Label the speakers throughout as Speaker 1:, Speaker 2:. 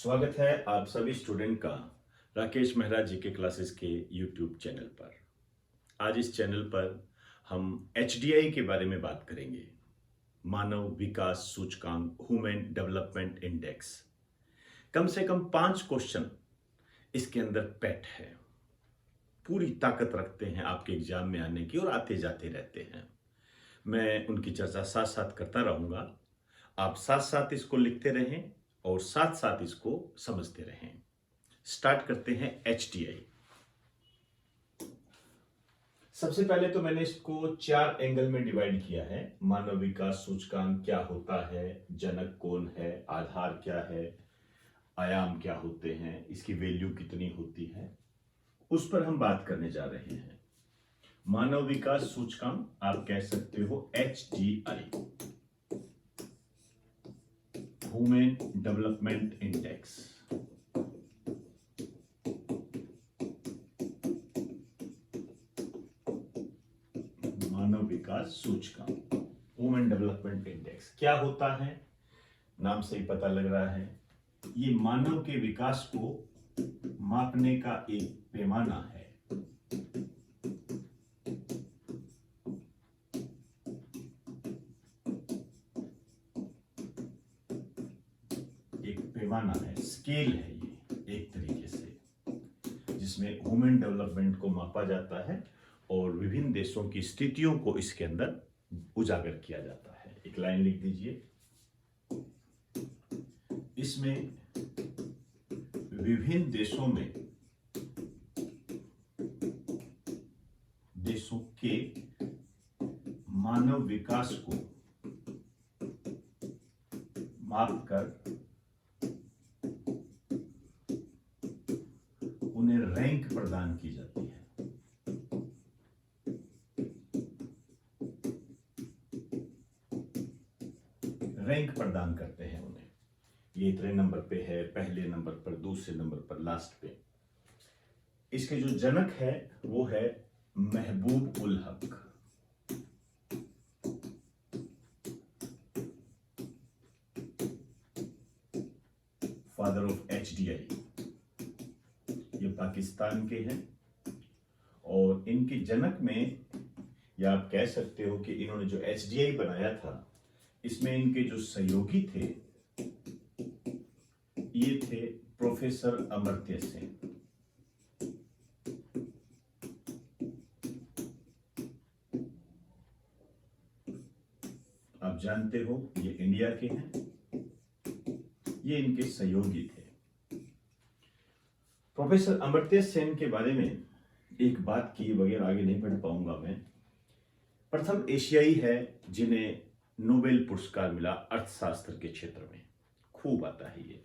Speaker 1: स्वागत है आप सभी स्टूडेंट का राकेश मेहरा जी के क्लासेस के यूट्यूब चैनल पर। आज इस चैनल पर हम HDI के बारे में बात करेंगे। मानव विकास सूचकांक, ह्यूमन डेवलपमेंट इंडेक्स। कम से कम 5 क्वेश्चन इसके अंदर पैट है। पूरी ताकत रखते हैं आपके एग्जाम में आने की और आते जाते रहते हैं। मैं उनकी चर्चा साथ साथ करता रहूँगा। आप साथ साथ इसको लिखते रहें और साथ साथ इसको समझते रहें। स्टार्ट करते हैं HDI। सबसे पहले तो मैंने इसको 4 एंगल में डिवाइड किया है। मानव विकास सूचकांक क्या होता है, जनक कौन है, आधार क्या है, आयाम क्या होते हैं, इसकी वैल्यू कितनी होती है, उस पर हम बात करने जा रहे हैं। मानव विकास सूचकांक आप कह सकते हो HDI, ह्यूमन डेवलपमेंट इंडेक्स। मानव विकास सूचकांक, ह्यूमन डेवलपमेंट इंडेक्स क्या होता है? नाम से ही पता लग रहा है, ये मानव के विकास को मापने का एक पैमाना है। एक पैमाना है, स्केल है ये एक तरीके से, जिसमें ह्यूमन डेवलपमेंट को मापा जाता है और विभिन्न देशों की स्थितियों को इसके अंदर उजागर किया जाता है। एक लाइन लिख दीजिए, इसमें विभिन्न देशों के मानव विकास को मापकर उन्हें रैंक प्रदान की जाती है। रैंक प्रदान करते हैं उन्हें, ये इतने नंबर पे है, पहले नंबर पर, दूसरे नंबर पर, लास्ट पे। इसके जो जनक है वो है महबूब ul Haq. Father of HDI। ये पाकिस्तान के हैं और इनके जनक में, या आप कह सकते हो कि इन्होंने जो HDI बनाया था, इसमें इनके जो सहयोगी थे ये थे प्रोफेसर अमर्त्य सेन। आप जानते हो ये इंडिया के हैं, ये इनके सहयोगी थे। प्रोफेसर अमर्त्य सेन के बारे में एक बात की बगैर आगे नहीं बढ़ पाऊंगा मैं। प्रथम एशियाई है जिन्हें नोबेल पुरस्कार मिला अर्थशास्त्र के क्षेत्र में। खूब आता है ये।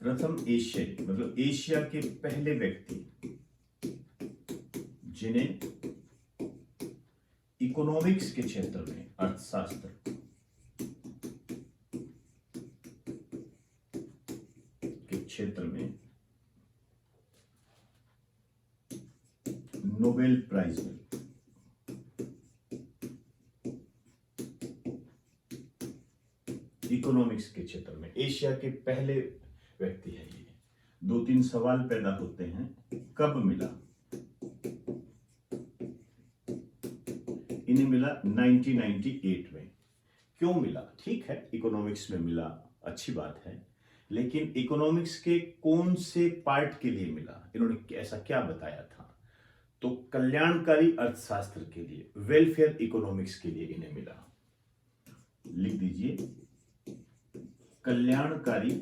Speaker 1: प्रथम एशियाई मतलब एशिया के पहले व्यक्ति जिन्हें इकोनॉमिक्स के क्षेत्र में, अर्थशास्त्र के क्षेत्र में नोबेल प्राइज मिला। इकोनॉमिक्स के क्षेत्र में एशिया के पहले व्यक्ति है ये। 2-3 सवाल पैदा होते हैं, कब मिला? इन्हें मिला 1998 में। क्यों मिला? ठीक है, इकोनॉमिक्स में मिला, अच्छी बात है, लेकिन इकोनॉमिक्स के कौन से पार्ट के लिए मिला? इन्होंने ऐसा क्या बताया था? तो कल्याणकारी अर्थशास्त्र के लिए, वेलफेयर इकोनॉमिक्स के लिए इन्हें मिला। लिख दीजिए, कल्याणकारी,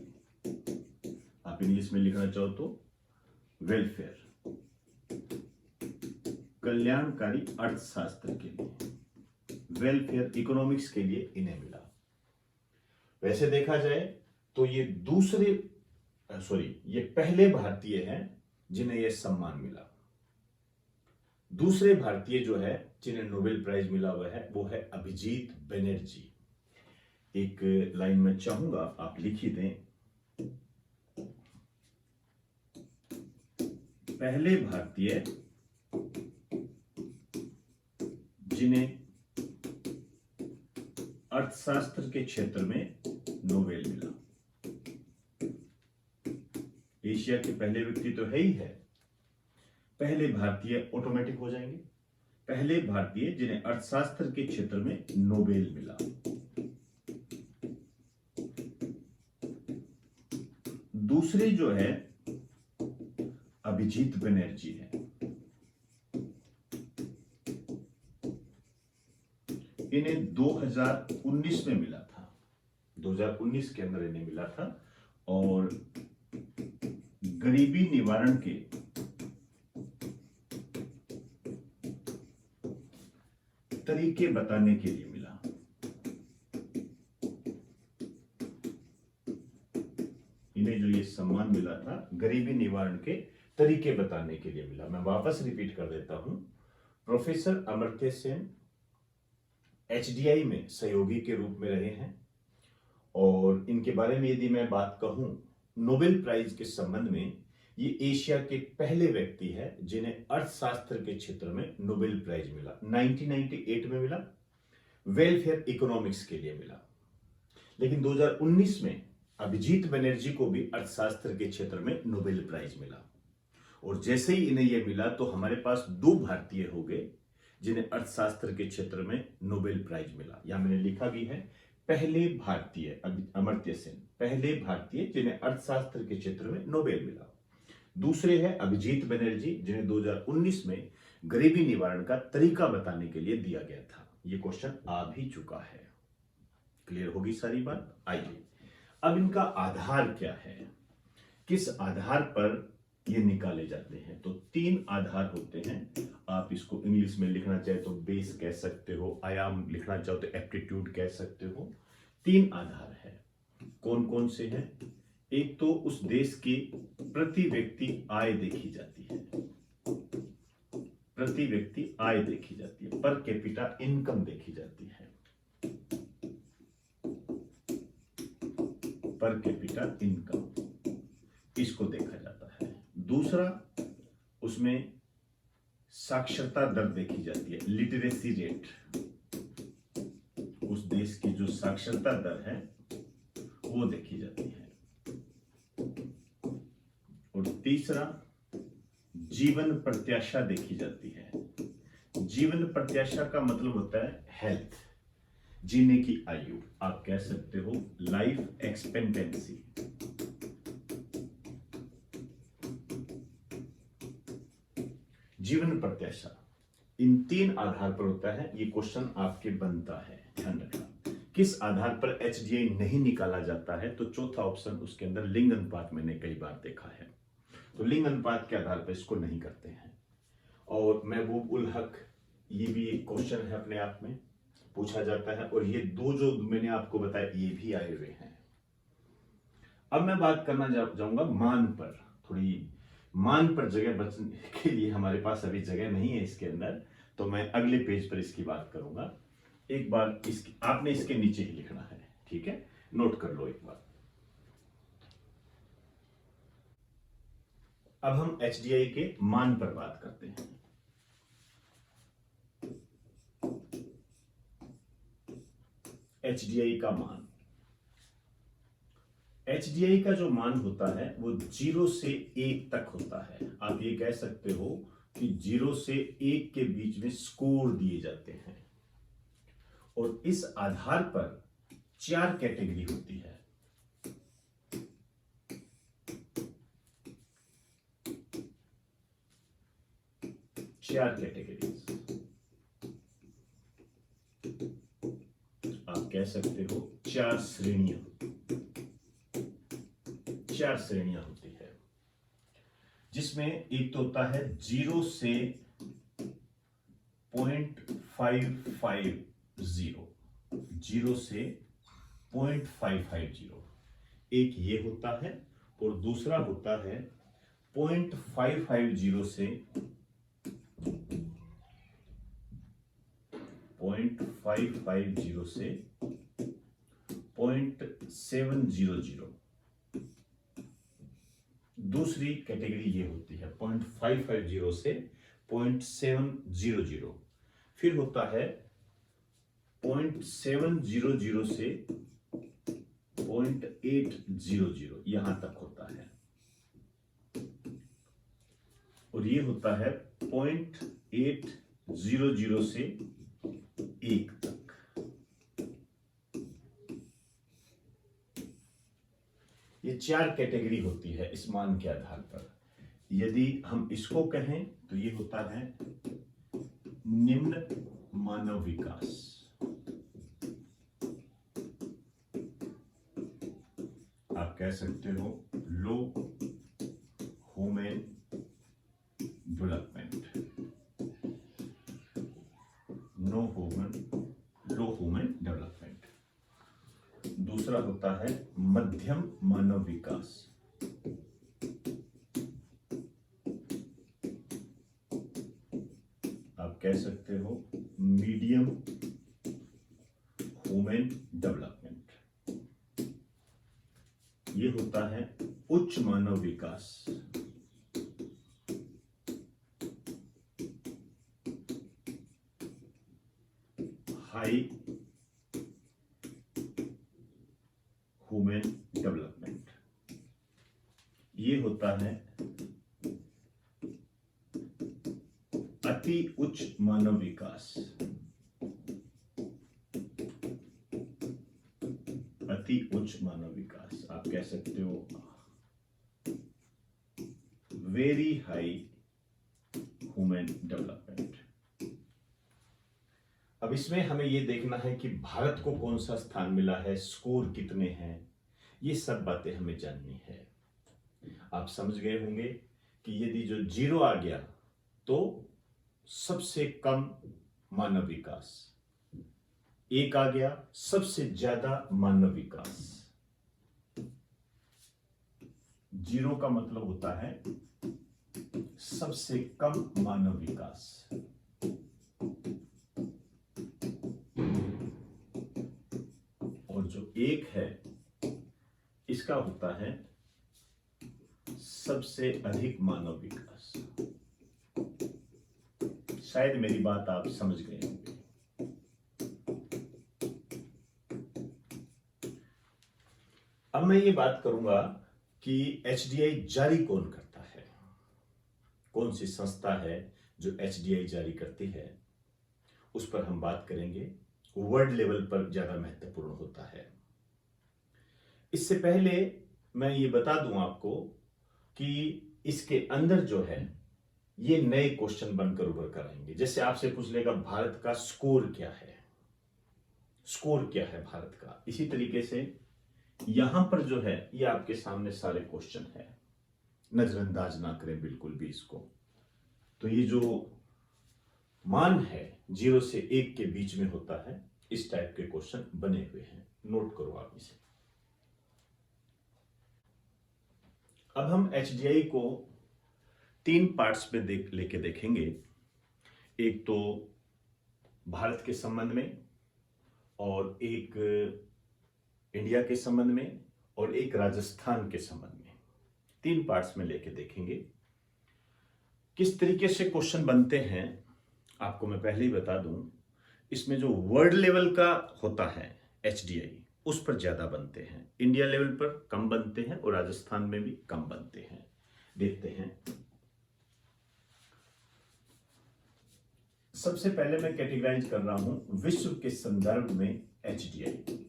Speaker 1: आप इंग्लिश में लिखना चाहो तो वेलफेयर, कल्याणकारी अर्थशास्त्र के लिए, वेलफेयर इकोनॉमिक्स के लिए इन्हें मिला। वैसे देखा जाए तो ये ये पहले भारतीय हैं जिन्हें यह सम्मान मिला। दूसरे भारतीय जो है जिन्हें नोबेल प्राइज मिला हुआ है वो है अभिजीत बनर्जी। एक लाइन में चाहूंगा आप लिख ही दें, पहले भारतीय जिन्हें अर्थशास्त्र के क्षेत्र में नोबेल मिला। एशिया के पहले व्यक्ति तो है ही है, पहले भारतीय ऑटोमेटिक हो जाएंगे, पहले भारतीय जिन्हें अर्थशास्त्र के क्षेत्र में नोबेल मिला। दूसरी जो है अभिजीत बनर्जी है। इन्हें 2019 में मिला था, 2019 के अंदर इन्हें मिला था और गरीबी निवारण के तरीके बताने के लिए मिला। इन्हें जो ये सम्मान मिला था गरीबी निवारण के तरीके बताने के लिए मिला। मैं वापस रिपीट कर देता हूं, प्रोफेसर अमर्त्य सेन एचडीआई में सहयोगी के रूप में रहे हैं और इनके बारे में यदि मैं बात कहूं नोबेल प्राइज के संबंध में, ये एशिया के पहले व्यक्ति है जिन्हें अर्थशास्त्र के क्षेत्र में नोबेल प्राइज मिला। 1998 में मिला, वेलफेयर इकोनॉमिक्स के लिए मिला। लेकिन 2019 में अभिजीत बनर्जी को भी अर्थशास्त्र के क्षेत्र में नोबेल प्राइज मिला और जैसे ही इन्हें यह मिला तो हमारे पास दो भारतीय हो गए जिन्हें अर्थशास्त्र के क्षेत्र में नोबेल प्राइज मिला। यहां मैंने लिखा भी है पहले भारतीय अमर्त्य सेन, पहले भारतीय जिन्हें अर्थशास्त्र के क्षेत्र में नोबेल मिला। दूसरे है अभिजीत बनर्जी जिन्हें 2019 में गरीबी निवारण का तरीका बताने के लिए दिया गया था। यह क्वेश्चन आ भी चुका है। क्लियर होगी सारी बात। आइए अब इनका आधार क्या है, किस आधार पर ये निकाले जाते हैं। तो तीन आधार होते हैं। आप इसको इंग्लिश में लिखना चाहे तो बेस कह सकते हो, आयाम लिखना चाहो तो एप्टीट्यूड कह सकते हो। तीन आधार है। कौन कौन से हैं? एक तो उस देश की प्रति व्यक्ति आय देखी जाती है, प्रति व्यक्ति आय देखी जाती है, पर कैपिटा इनकम देखी जाती है, पर कैपिटा इनकम, इसको देखा जाता है। दूसरा उसमें साक्षरता दर देखी जाती है, लिटरेसी रेट, उस देश की जो साक्षरता दर है वो देखी जाती है। और तीसरा जीवन प्रत्याशा देखी जाती है। जीवन प्रत्याशा का मतलब होता है हेल्थ, जीने की आयु, आप कह सकते हो लाइफ एक्सपेक्टेंसी। जीवन प्रत्याशा, इन तीन आधार पर होता है। ये क्वेश्चन आपके बनता है, ध्यान रखना। किस आधार पर एचडीआई नहीं निकाला जाता है? तो चौथा ऑप्शन उसके अंदर लिंग अनुपात मैंने कई बार देखा है, तो लिंग अनुपात के आधार पर इसको नहीं करते हैं। और महबूब उल हक, ये भी एक क्वेश्चन है अपने आप में, पूछा जाता है। और ये दो जो मैंने आपको बताया ये भी आए हुए हैं। अब मैं बात करना जाऊंगा मान पर। थोड़ी मान पर जगह बचने के लिए हमारे पास अभी जगह नहीं है इसके अंदर, तो मैं अगले पेज पर इसकी बात करूंगा। एक बार आपने इसके नीचे ही लिखना है, ठीक है? नोट कर लो एक बार। अब हम एचडीआई के मान पर बात करते हैं। एचडीआई का मान, एचडीआई का जो मान होता है वो 0 से 1 तक होता है। आप ये कह सकते हो कि 0 से 1 के बीच में स्कोर दिए जाते हैं और इस आधार पर 4 कैटेगरी होती है। चार कैटेगरीज आप कह सकते हो, 4 श्रेणियां, 4 श्रेणियां होती है, जिसमें एक तो होता है 0 से 0.550, 0 से 0.550, एक ये होता है और दूसरा होता है 0.550 से 0.550 से 0.700। दूसरी कैटेगरी ये होती है 0.550 से 0.700। फिर होता है 0.700 से 0.800 यहां तक होता है, और ये होता है 0.800 से 1 तक। ये 4 कैटेगरी होती है इस मान के आधार पर। यदि हम इसको कहें तो ये होता है निम्न मानव विकास। आप कह सकते हो लो ह्यूमन डेवलपमेंट, लो ह्यूमन डेवलपमेंट। दूसरा होता है मध्यम मानव विकास, आप कह सकते हो मीडियम ह्यूमन डेवलपमेंट। ये होता है उच्च मानव विकास। High human development. ये होता है अति उच्च मानव विकास। अति उच्च मानव विकास, आप कह सकते हो वेरी हाई ह्यूमन डेवलपमेंट। अब इसमें हमें यह देखना है कि भारत को कौन सा स्थान मिला है, स्कोर कितने हैं, ये सब बातें हमें जाननी है। आप समझ गए होंगे कि यदि जो 0 आ गया तो सबसे कम मानव विकास, 1 आ गया सबसे ज्यादा मानव विकास। 0 का मतलब होता है सबसे कम मानव विकास। और जो 1 है इसका होता है सबसे अधिक मानव विकास। शायद मेरी बात आप समझ गए होंगे। अब मैं ये बात करूंगा कि एचडीआई जारी कौन करता है, कौन सी संस्था है जो एचडीआई जारी करती है, उस पर हम बात करेंगे। वर्ल्ड लेवल पर ज्यादा महत्वपूर्ण होता है। इससे पहले मैं ये बता दूं आपको कि इसके अंदर जो है ये नए क्वेश्चन बनकर उभर कर आएंगे। जैसे आपसे पूछ लेगा भारत का स्कोर क्या है, स्कोर क्या है भारत का। इसी तरीके से यहां पर जो है ये आपके सामने सारे क्वेश्चन है, नजरअंदाज ना करें बिल्कुल भी इसको। तो ये जो मान है 0 से 1 के बीच में होता है, इस टाइप के क्वेश्चन बने हुए हैं, नोट करो आप इसे। अब हम एचडीआई को 3 पार्ट्स में लेके देखेंगे। एक तो भारत के संबंध में, और एक इंडिया के संबंध में, और एक राजस्थान के संबंध में। 3 पार्ट्स में लेके देखेंगे। किस तरीके से क्वेश्चन बनते हैं आपको मैं पहले ही बता दूं। इसमें जो वर्ल्ड लेवल का होता है एचडीआई, उस पर ज्यादा बनते हैं, इंडिया लेवल पर कम बनते हैं, और राजस्थान में भी कम बनते हैं। देखते हैं। सबसे पहले मैं कैटेगराइज कर रहा हूं विश्व के संदर्भ में एचडीआई।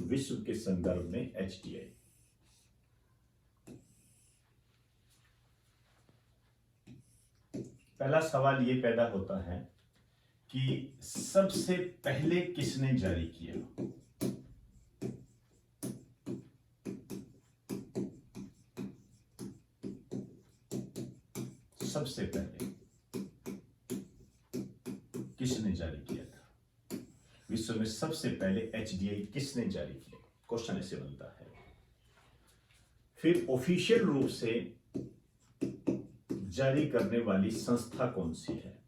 Speaker 1: विश्व के संदर्भ में एचडीआई। पहला सवाल यह पैदा होता है कि सबसे पहले किसने जारी किया। सबसे पहले किसने जारी किया था, विश्व में सबसे पहले एचडीआई किसने जारी किया, क्वेश्चन ऐसे बनता है। फिर ऑफिशियल रूप से जारी करने वाली संस्था कौन सी है।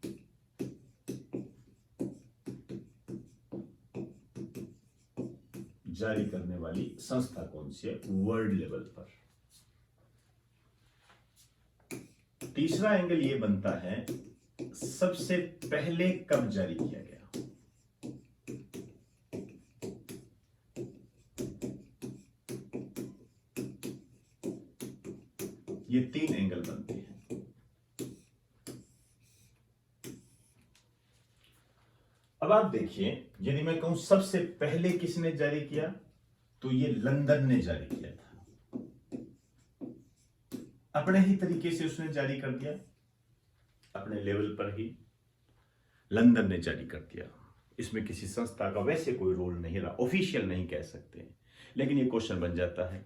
Speaker 1: जारी करने वाली संस्था कौन सी है वर्ल्ड लेवल पर। तीसरा एंगल ये बनता है सबसे पहले कब जारी किया गया? ये 3 एंगल बनते हैं। अब आप देखिए, यदि मैं कहूं सबसे पहले किसने जारी किया, तो ये लंदन ने जारी किया था। अपने ही तरीके से उसने जारी कर दिया, अपने लेवल पर ही लंदन ने जारी कर दिया। इसमें किसी संस्था का वैसे कोई रोल नहीं रहा, ऑफिशियल नहीं कह सकते। लेकिन ये क्वेश्चन बन जाता है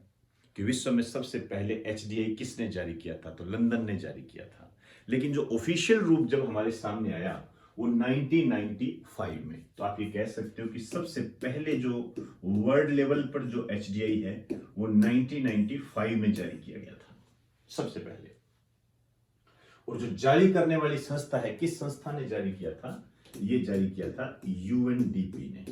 Speaker 1: कि विश्व में सबसे पहले एचडीआई किसने जारी किया था, तो लंदन ने जारी किया था। लेकिन जो ऑफिशियल रूप जब हमारे सामने आया वो 1995 में। तो आप ये कह सकते हो कि सबसे पहले जो वर्ल्ड लेवल पर जो एचडीआई है वो 1995 में जारी किया गया था, सबसे पहले। और जो जारी करने वाली संस्था है, किस संस्था ने जारी किया था? ये जारी किया था यूएनडीपी ने।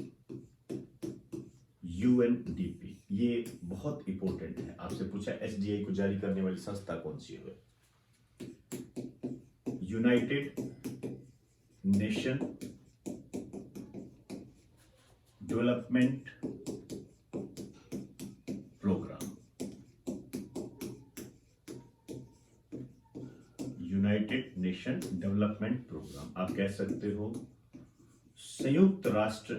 Speaker 1: यूएनडीपी ये बहुत इंपॉर्टेंट है। आपसे पूछा एचडीआई को जारी करने वाली संस्था कौन सी है? United Nation development programme. United Nation development programme, आप कह सकते हो संयुक्त राष्ट्र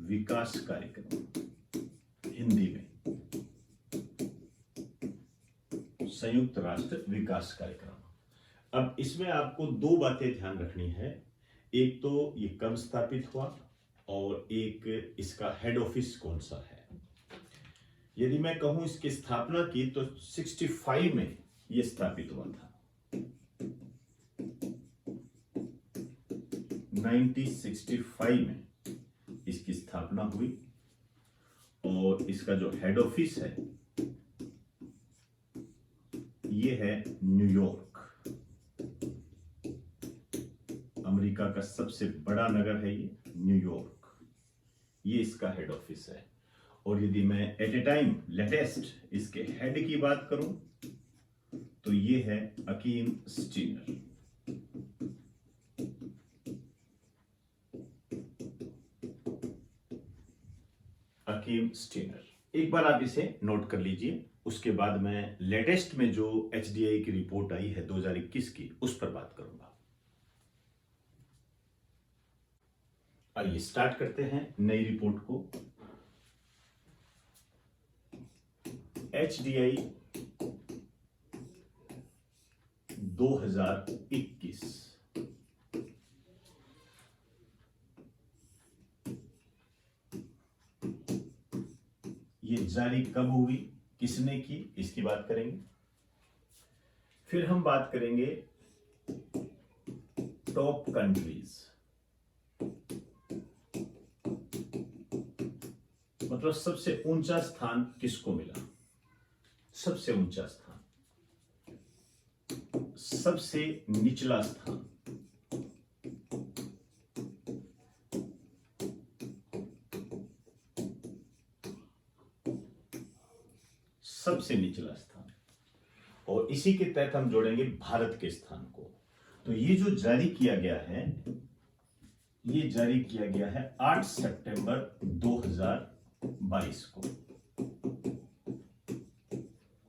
Speaker 1: विकास कार्यक्रम, हिंदी में संयुक्त राष्ट्र विकास कार्यक्रम। अब इसमें आपको 2 बातें ध्यान रखनी है। एक तो ये कब स्थापित हुआ और एक इसका हेड ऑफिस कौन सा है। यदि मैं कहूं इसकी स्थापना की तो 65 में ये स्थापित हुआ था, 1965 में इसकी स्थापना हुई। और इसका जो हेड ऑफिस है ये है न्यूयॉर्क। अमेरिका का सबसे बड़ा नगर है ये न्यूयॉर्क, ये इसका हेड ऑफिस है। और यदि मैं एट ए टाइम लेटेस्ट इसके हेड की बात करूं तो ये है अकीम स्टीनर। अकीम स्टीनर, एक बार आप इसे नोट कर लीजिए। उसके बाद मैं लेटेस्ट में जो एचडीआई की रिपोर्ट आई है 2021 की, उस पर बात करूंगा। आइए स्टार्ट करते हैं नई रिपोर्ट को। एचडीआई 2021, ये जारी कब हुई, किसने की, इसकी बात करेंगे। फिर हम बात करेंगे टॉप कंट्रीज, मतलब सबसे ऊंचा स्थान किसको मिला। सबसे ऊंचा स्थान, सबसे निचला स्थान, सबसे निचला स्थान। और इसी के तहत हम जोड़ेंगे भारत के स्थान को। तो ये जो जारी किया गया है, ये जारी किया गया है 8 सितंबर 2022 को।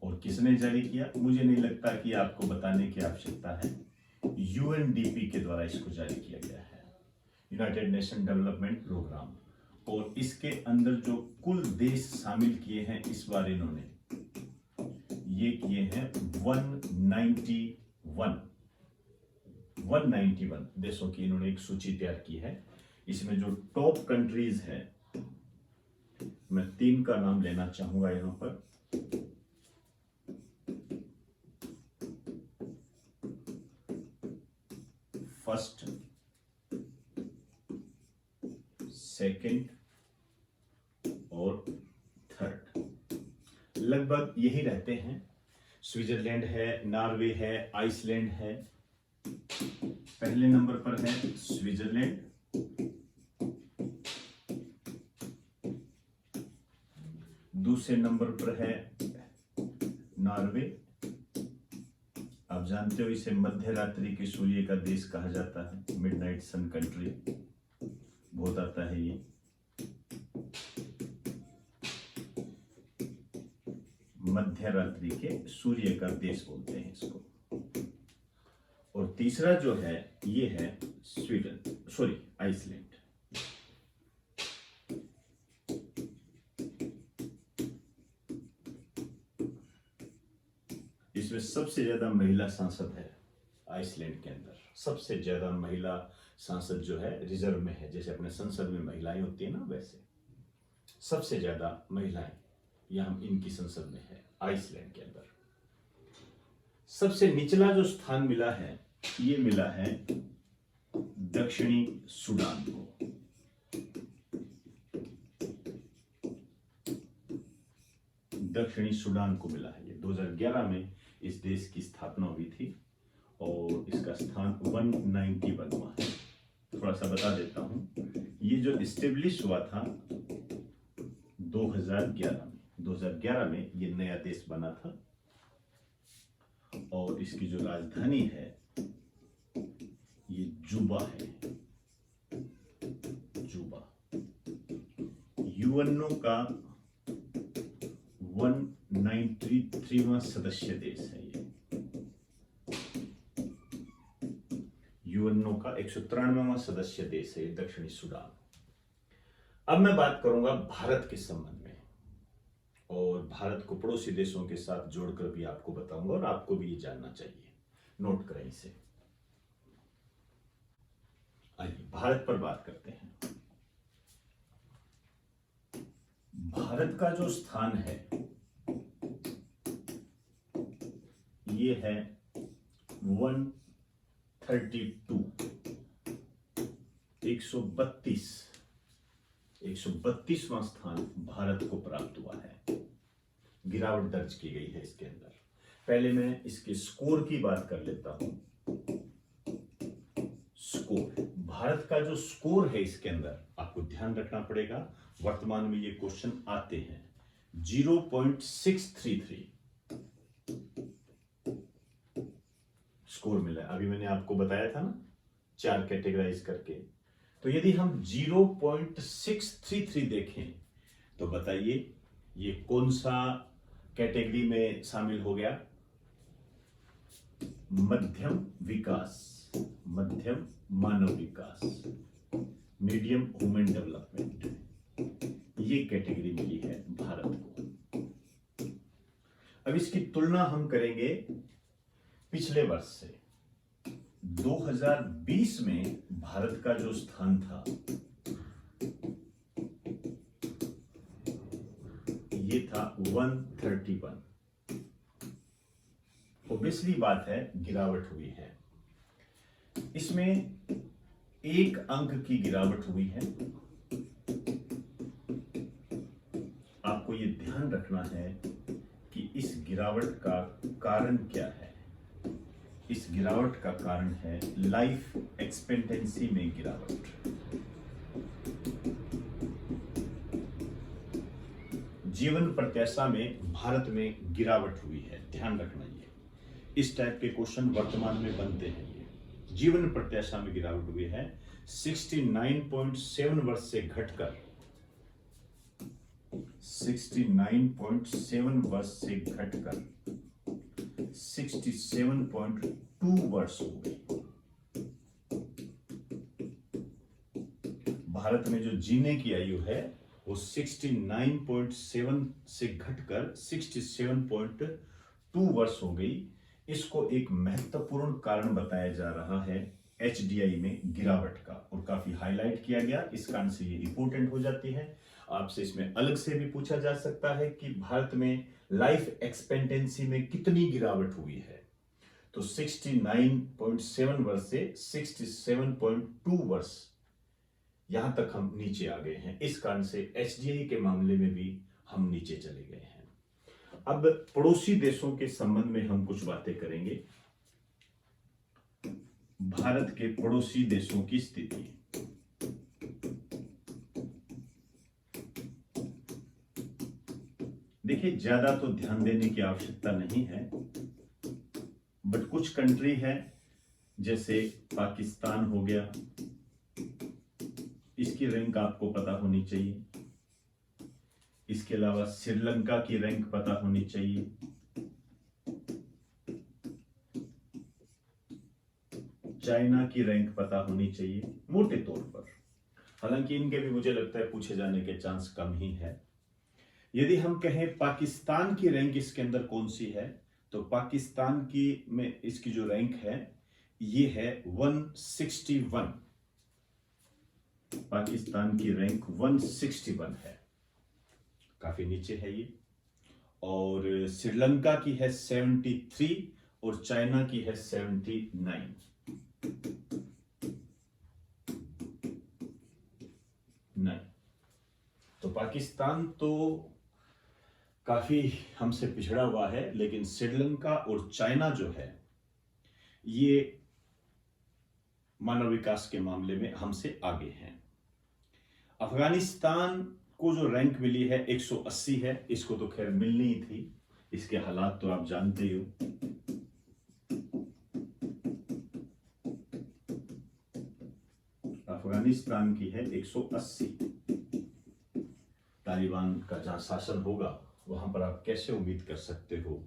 Speaker 1: और किसने जारी किया? मुझे नहीं लगता कि आपको बताने की आवश्यकता है। यूएनडीपी के द्वारा इसको जारी किया गया है, यूनाइटेड नेशन डेवलपमेंट प्रोग्राम। और इसके अंदर जो कुल देश शामिल किए हैं इस बार इन्होंने ये किए हैं 191 देशों की इन्होंने एक सूची तैयार की है। इसमें जो टॉप कंट्रीज है, मैं 3 का नाम लेना चाहूंगा यहां पर। फर्स्ट, सेकंड और थर्ड लगभग यही रहते हैं। स्विट्जरलैंड है, नॉर्वे है, आइसलैंड है। पहले नंबर पर है स्विट्जरलैंड, दूसरे नंबर पर है नॉर्वे। आप जानते हो इसे मध्य रात्रि के सूर्य का देश कहा जाता है, मिडनाइट सन कंट्री बहुत आता है ये। मध्य रात्रि के सूर्य का देश बोलते हैं इसको। और तीसरा जो है ये है आइसलैंड। इसमें सबसे ज्यादा महिला सांसद है आइसलैंड के अंदर। सबसे ज्यादा महिला सांसद जो है रिजर्व में है, जैसे अपने संसद में महिलाएं होती है ना, वैसे सबसे ज्यादा महिलाएं यहां इनकी संसद में है आइसलैंड के अंदर। सबसे निचला जो स्थान मिला है ये मिला है दक्षिणी सूडान को। दक्षिणी सूडान को मिला है। ये 2011 में इस देश की स्थापना हुई थी और इसका स्थान 191वां है। थोड़ा सा बता देता हूं, ये जो इस्टेब्लिश हुआ था 2011 में ये नया देश बना था और इसकी जो राजधानी है ये जुबा है। जुबा यूएनओ का 193वां सदस्य देश है ये। यूएनओ का 193वां सदस्य देश है दक्षिणी सूडान। अब मैं बात करूंगा भारत के संबंध में और भारत को पड़ोसी देशों के साथ जोड़कर भी आपको बताऊंगा और आपको भी ये जानना चाहिए। नोट करें इसे। आइए भारत पर बात करते हैं। भारत का जो स्थान है ये है 132वां स्थान भारत को प्राप्त हुआ है। गिरावट दर्ज की गई है इसके अंदर। पहले मैं इसके स्कोर की बात कर लेता हूं। स्कोर, भारत का जो स्कोर है इसके अंदर आपको ध्यान रखना पड़ेगा, वर्तमान में ये क्वेश्चन आते हैं। 0.633 स्कोर मिला है। अभी मैंने आपको बताया था ना 4 कैटेगराइज करके। तो यदि हम 0.633 देखें तो बताइए ये कौन सा कैटेगरी में शामिल हो गया? मध्यम विकास, मध्यम मानव विकास, मीडियम ह्यूमन डेवलपमेंट, ये कैटेगरी मिली है भारत को। अब इसकी तुलना हम करेंगे पिछले वर्ष से। 2020 में भारत का जो स्थान था ये था 131। ऑब्वियसली बात है गिरावट हुई है। इसमें 1 अंक की गिरावट हुई है। आपको ये ध्यान रखना है कि इस गिरावट का कारण क्या है। इस गिरावट का कारण है लाइफ एक्सपेक्टेंसी में गिरावट। जीवन प्रत्याशा में भारत में गिरावट हुई है, ध्यान रखना। ये इस टाइप के क्वेश्चन वर्तमान में बनते हैं। ये जीवन प्रत्याशा में गिरावट हुई है। 69.7 वर्ष से घटकर 69.7 वर्ष से घटकर 67.2 वर्ष हो गई। भारत में जो जीने की आयु है वो 69.7 से घटकर 67.2 वर्ष हो गई। इसको एक महत्वपूर्ण कारण बताया जा रहा है एचडीआई में गिरावट का, और काफी हाईलाइट किया गया। इस कारण से ये इंपॉर्टेंट हो जाती है। आपसे इसमें अलग से भी पूछा जा सकता है कि भारत में लाइफ एक्सपेक्टेंसी में कितनी गिरावट हुई है। तो 69.7 वर्ष से 67.2 वर्ष यहां तक हम नीचे आ गए हैं। इस कारण से एचडीआई के मामले में भी हम नीचे चले गए हैं। अब पड़ोसी देशों के संबंध में हम कुछ बातें करेंगे। भारत के पड़ोसी देशों की स्थिति। देखिए, ज्यादा तो ध्यान देने की आवश्यकता नहीं है। बट कुछ कंट्री है जैसे पाकिस्तान हो गया, इसकी रैंक आपको पता होनी चाहिए। इसके अलावा श्रीलंका की रैंक पता होनी चाहिए। चाइना की रैंक पता होनी चाहिए मोटे तौर पर, हालांकि इनके भी मुझे लगता है पूछे जाने के चांस कम ही है। यदि हम कहें पाकिस्तान की रैंक इसके अंदर कौन सी है, तो पाकिस्तान की में इसकी जो रैंक है ये है 161। पाकिस्तान की रैंक 161 है, काफी नीचे है ये। और श्रीलंका की है 73 और चाइना की है 79। तो पाकिस्तान तो काफी हमसे पिछड़ा हुआ है, लेकिन श्रीलंका और चाइना जो है ये मानव विकास के मामले में हमसे आगे हैं। अफगानिस्तान को जो रैंक मिली है 180 है, इसको तो खैर मिलनी ही थी, इसके हालात तो आप जानते ही हो। अफगानिस्तान की है 180। तालिबान का जहां शासन होगा वहां पर आप कैसे उम्मीद कर सकते हो।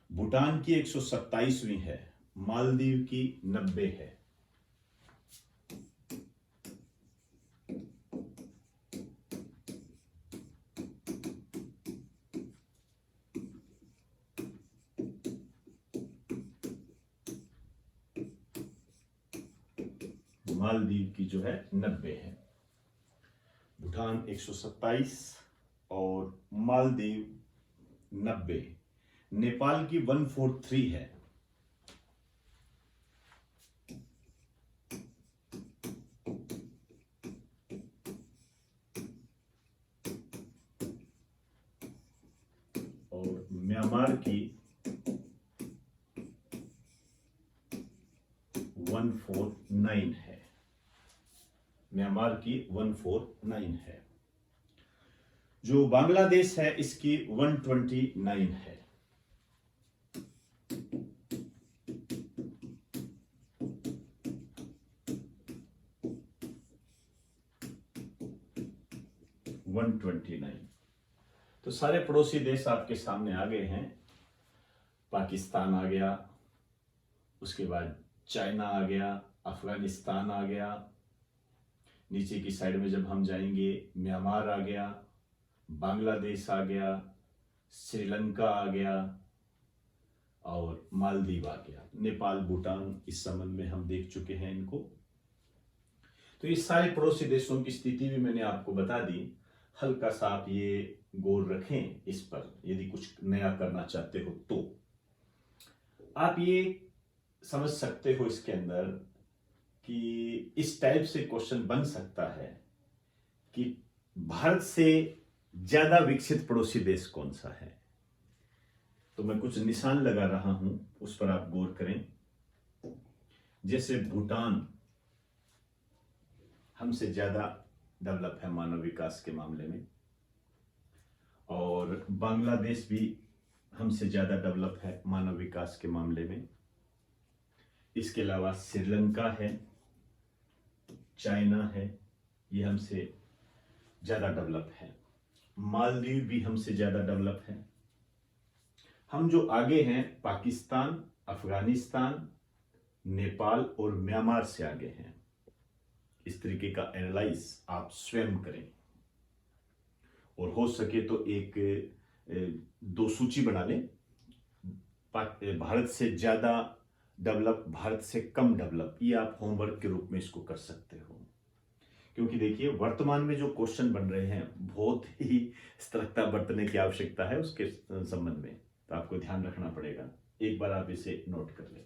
Speaker 1: भूटान की 127वीं है, मालदीव की 90 है। मालदीव की जो है 90 है, भूटान 127 और मालदीव 90। नेपाल की 143 है। और म्यांमार की 149 है। म्यांमार की 149 है। जो बांग्लादेश है इसकी 129 है। तो सारे पड़ोसी देश आपके सामने आ गए हैं। पाकिस्तान आ गया, उसके बाद चाइना आ गया, अफगानिस्तान आ गया, नीचे की साइड में जब हम जाएंगे म्यांमार आ गया, बांग्लादेश आ गया, श्रीलंका आ गया और मालदीव आ गया। नेपाल, भूटान इस संबंध में हम देख चुके हैं इनको। तो इस सारे पड़ोसी देशों की स्थिति भी मैंने आपको बता दी। हल्का सा आप ये गौर रखें इस पर, यदि कुछ नया करना चाहते हो तो आप ये समझ सकते हो इसके अंदर कि इस टाइप से क्वेश्चन बन सकता है कि भारत से ज्यादा विकसित पड़ोसी देश कौन सा है। तो मैं कुछ निशान लगा रहा हूं, उस पर आप गौर करें। जैसे भूटान हमसे ज्यादा डेवलप है मानव विकास के मामले में, और बांग्लादेश भी हमसे ज्यादा डेवलप है मानव विकास के मामले में। इसके अलावा श्रीलंका है, चाइना है, ये हमसे ज्यादा डेवलप है। मालदीव भी हमसे ज्यादा डेवलप है। हम जो आगे हैं पाकिस्तान, अफगानिस्तान, नेपाल और म्यांमार से आगे हैं। इस तरीके का एनालाइज आप स्वयं करें और हो सके तो एक दो सूची बना लें। भारत से ज्यादा डेवलप, भारत से कम डेवलप, ये आप होमवर्क के रूप में इसको कर सकते हो। क्योंकि देखिए वर्तमान में जो क्वेश्चन बन रहे हैं बहुत ही सतर्कता बरतने की आवश्यकता है उसके संबंध में, तो आपको ध्यान रखना पड़ेगा। एक बार आप इसे नोट कर लें।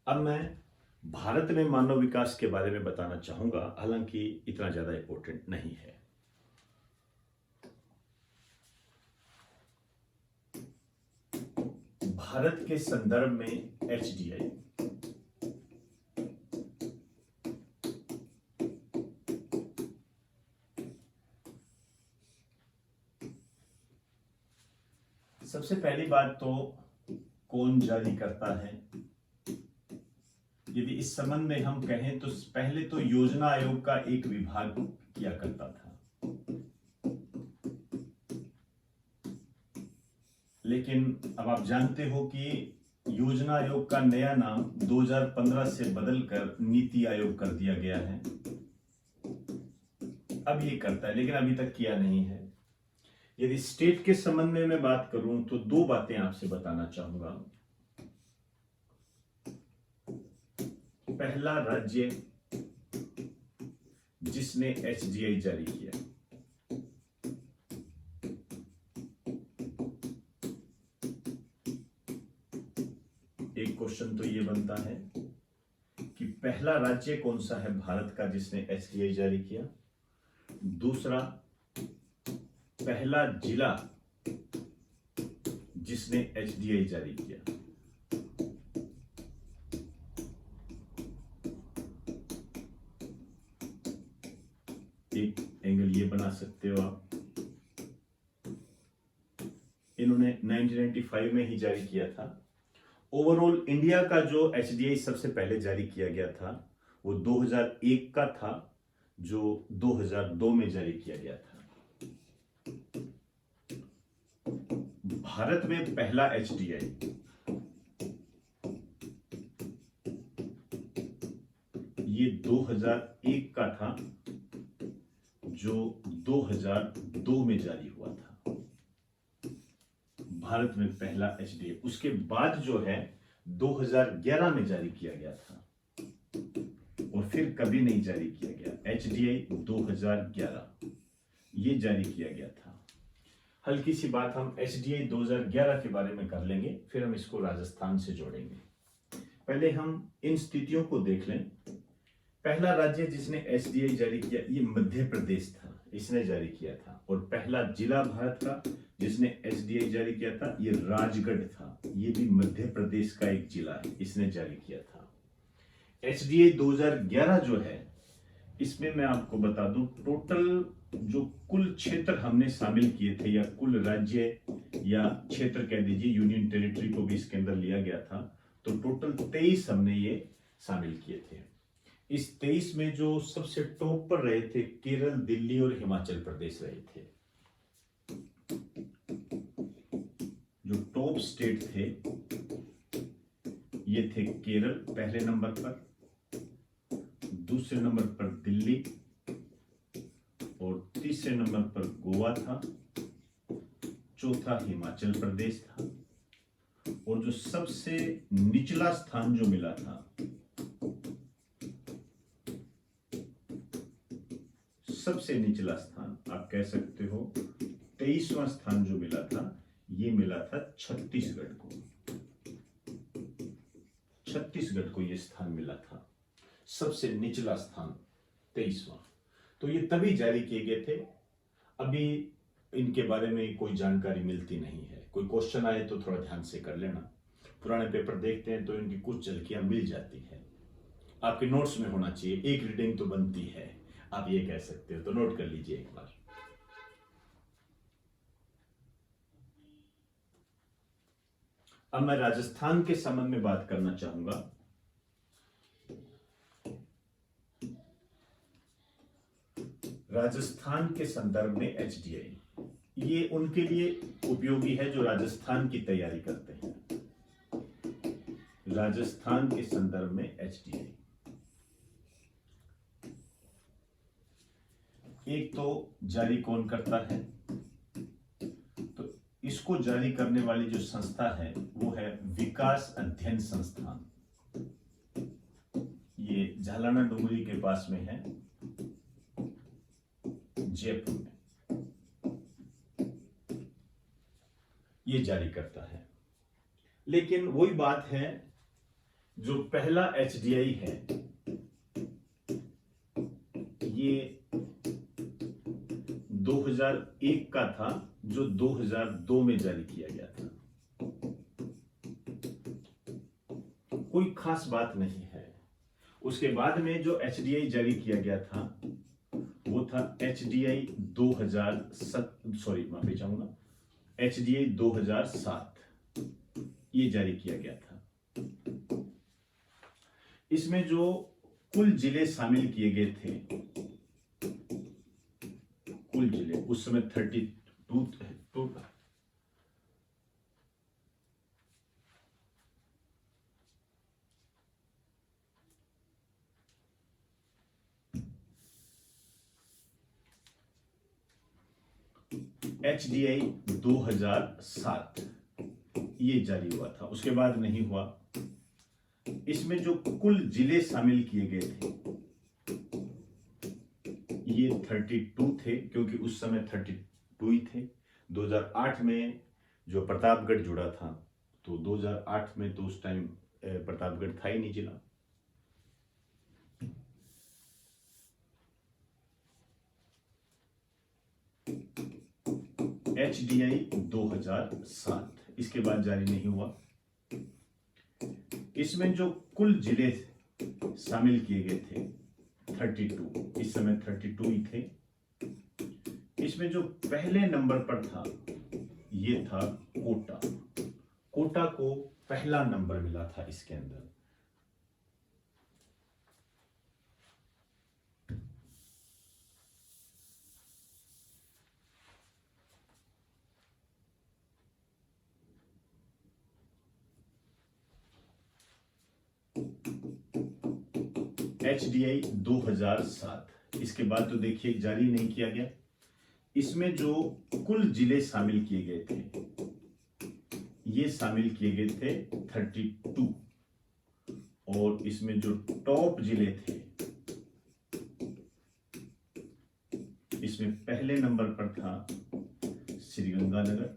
Speaker 1: अब मैं भारत में मानव विकास के बारे में बताना चाहूंगा, हालांकि इतना ज्यादा इंपॉर्टेंट नहीं है। भारत के संदर्भ में एचडीआई। सबसे पहली बात तो कौन जारी करता है। यदि इस संबंध में हम कहें तो पहले तो योजना आयोग का एक विभाग किया करता था, लेकिन अब आप जानते हो कि योजना आयोग का नया नाम 2015 से बदलकर नीति आयोग कर दिया गया है। अब ये करता है, लेकिन अभी तक किया नहीं है। यदि स्टेट के संबंध में मैं बात करूं तो दो बातें आपसे बताना चाहूंगा। पहला राज्य जिसने एचडीआई जारी किया, एक क्वेश्चन तो ये बनता है कि पहला राज्य कौन सा है भारत का जिसने एचडीआई जारी किया। दूसरा, पहला जिला जिसने एचडीआई जारी किया। एक एंगल ये बना सकते हो आप, इन्होंने 1995 में ही जारी किया था। ओवरऑल इंडिया का जो एचडीआई सबसे पहले जारी किया गया था वो 2001 का था, जो 2002 में जारी किया गया था। भारत में पहला एचडीआई ये 2001 का था, जो 2002 में जारी हुआ था। भारत में पहला एचडीआई। उसके बाद जो है 2011 में जारी किया गया था और फिर कभी नहीं जारी किया गया। एचडीआई 2011 ये जारी किया गया था। हल्की सी बात हम एचडीआई 2011 के बारे में कर लेंगे, फिर हम इसको राजस्थान से जोड़ेंगे। पहले हम इन स्थितियों को देख लें। पहला राज्य जिसने एचडीआई जारी किया ये मध्य प्रदेश था, इसने जारी किया था। और पहला जिला भारत का जिसने एचडीआई जारी किया था ये राजगढ़ था, ये भी मध्य प्रदेश का एक जिला है, इसने जारी किया था। एचडीआई 2011 जो है इसमें मैं आपको बता दूं, टोटल जो कुल क्षेत्र हमने शामिल किए थे या कुल राज्य या क्षेत्र कह दीजिए, यूनियन टेरिटरी को भी इसके अंदर लिया गया था, तो टोटल 23 हमने ये शामिल किए थे। इस 23 में जो सबसे टॉप पर रहे थे केरल, दिल्ली और हिमाचल प्रदेश रहे थे। जो टॉप स्टेट थे ये थे केरल पहले नंबर पर, दूसरे नंबर पर दिल्ली और तीसरे नंबर पर गोवा था, चौथा हिमाचल प्रदेश था और जो सबसे निचला स्थान जो मिला था, सबसे निचला स्थान आप कह सकते हो 23वां स्थान जो मिला था ये मिला था छत्तीसगढ़ को। छत्तीसगढ़ को ये स्थान मिला था, सबसे निचला स्थान 23वां। तो ये तभी जारी किए गए थे। अभी इनके बारे में कोई जानकारी मिलती नहीं है। कोई क्वेश्चन आए तो थोड़ा ध्यान से कर लेना। पुराने पेपर देखते हैं तो इनकी कुछ झलकियां मिल जाती है। आपके नोट्स में होना चाहिए, एक रीडिंग तो बनती है, आप ये कह सकते हो, तो नोट कर लीजिए एक बार। अब मैं राजस्थान के संबंध में बात करना चाहूंगा। राजस्थान के संदर्भ में एचडीआई ये उनके लिए उपयोगी है जो राजस्थान की तैयारी करते हैं। राजस्थान के संदर्भ में एचडीआई एक तो जारी कौन करता है, तो इसको जारी करने वाली जो संस्था है वो है विकास अध्ययन संस्थान। ये झालाना डुंगरी के पास में है, जयपुर में ये जारी करता है। लेकिन वही बात है, जो पहला एचडीआई है ये 2001 का था, जो 2002 में जारी किया गया था। कोई खास बात नहीं है। उसके बाद में जो HDI जारी किया गया था वो था HDI 2007, सॉरी माफी चाहूंगा, HDI 2007 ये जारी किया गया था। इसमें जो कुल जिले शामिल किए गए थे, कुल जिले उस समय 32 HDI 2007 ये जारी हुआ था, उसके बाद नहीं हुआ। इसमें जो कुल जिले शामिल किए गए थे ये 32 थे, क्योंकि उस समय 32 ही थे। 2008 में जो प्रतापगढ़ जुड़ा था, तो 2008 में तो उस टाइम प्रतापगढ़ था ही नहीं जिला। HDI 2007 इसके बाद जारी नहीं हुआ। इसमें जो कुल जिले शामिल किए गए थे 32, इस समय 32 ही थे। इसमें जो पहले नंबर पर था ये था कोटा। कोटा को पहला नंबर मिला था इसके अंदर। HDI 2007 इसके बाद तो देखिए जारी नहीं किया गया। इसमें जो कुल जिले शामिल किए गए थे ये शामिल किए गए थे 32, और इसमें जो टॉप जिले थे इसमें पहले नंबर पर था श्रीगंगानगर,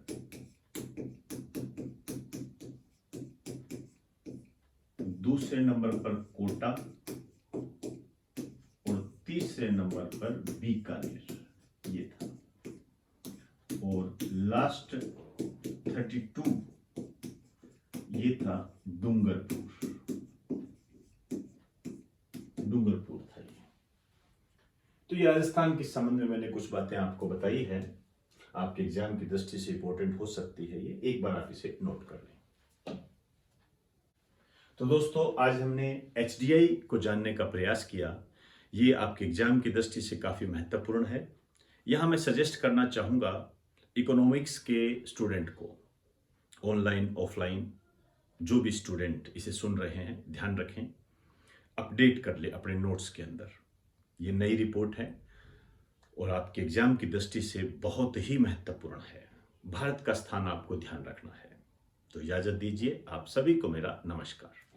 Speaker 1: दूसरे नंबर पर कोटा और तीसरे नंबर पर बीकानेर ये था, और लास्ट 32 ये था डूंगरपुर था ये। तो ये राजस्थान के संबंध में मैंने कुछ बातें आपको बताई है, आपके एग्जाम की दृष्टि से इंपॉर्टेंट हो सकती है ये, एक बार आप इसे नोट कर लें। तो दोस्तों आज हमने HDI को जानने का प्रयास किया, ये आपके एग्जाम की दृष्टि से काफ़ी महत्वपूर्ण है। यहाँ मैं सजेस्ट करना चाहूँगा इकोनॉमिक्स के स्टूडेंट को, ऑनलाइन ऑफलाइन जो भी स्टूडेंट इसे सुन रहे हैं ध्यान रखें, अपडेट कर ले अपने नोट्स के अंदर। ये नई रिपोर्ट है और आपके एग्जाम की दृष्टि से बहुत ही महत्वपूर्ण है। भारत का स्थान आपको ध्यान रखना है। तो इजाज़त दीजिए, आप सभी को मेरा नमस्कार।